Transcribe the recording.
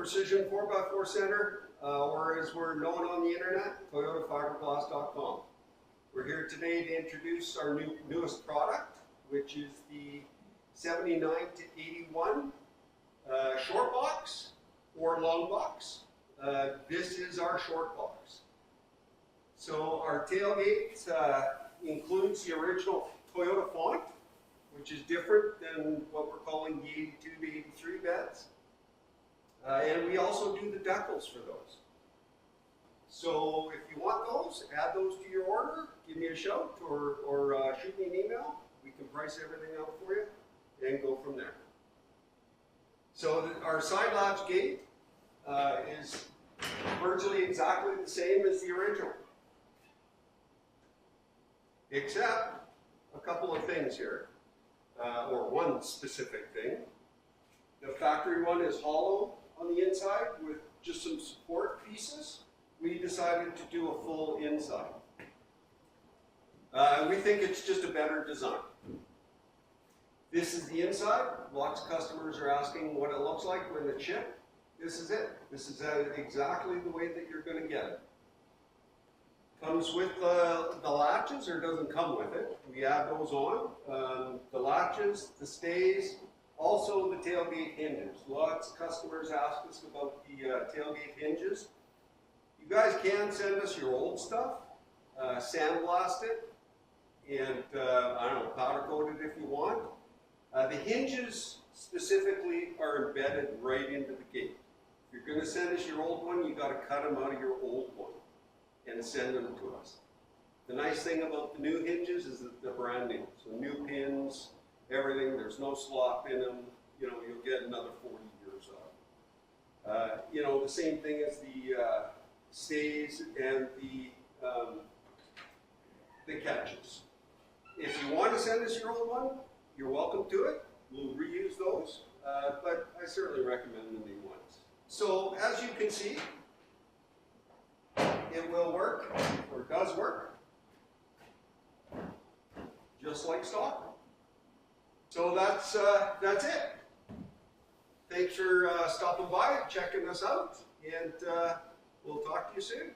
Precision 4x4 Center, or as we're known on the internet, ToyotaFiberglass.com. We're here today to introduce our newest product, which is the 79 to 81 short box or long box. This is our short box. So our tailgate includes the original Toyota font, which is different than what we're calling the 82 to 83 beds. And we also do the decals for those. So if you want those, add those to your order, give me a shout or shoot me an email. We can price everything out for you and go from there. So our side latch gate is virtually exactly the same as the original, except a couple of things here, or one specific thing. The factory one is hollow on the inside with just some support pieces. We decided to do a full inside. We think it's just a better design. This is the inside. Lots of customers are asking what it looks like when it's shipped. This is it. This is exactly the way that you're going to get it. Comes with the latches, or doesn't come with it. We add those on. The latches, the stays, also the tailgate hinges. Lots of customers ask us about the tailgate hinges. You guys can send us your old stuff, sandblast it, and I don't know, powder coat it if you want. The hinges specifically are embedded right into the gate. If you're going to send us your old one, you've got to cut them out of your old one and send them to us. The nice thing about the new hinges is that they're brand new. So new pins, everything, there's no slop in them. You know, you'll get another 40 years out. You know, the same thing as the stays and the catches. If you want to send us your old one, you're welcome to it. We'll reuse those, but I certainly recommend the new ones. So as you can see, it will work, or does work, just like stock. So that's it. Thanks for stopping by, checking us out, and we'll talk to you soon.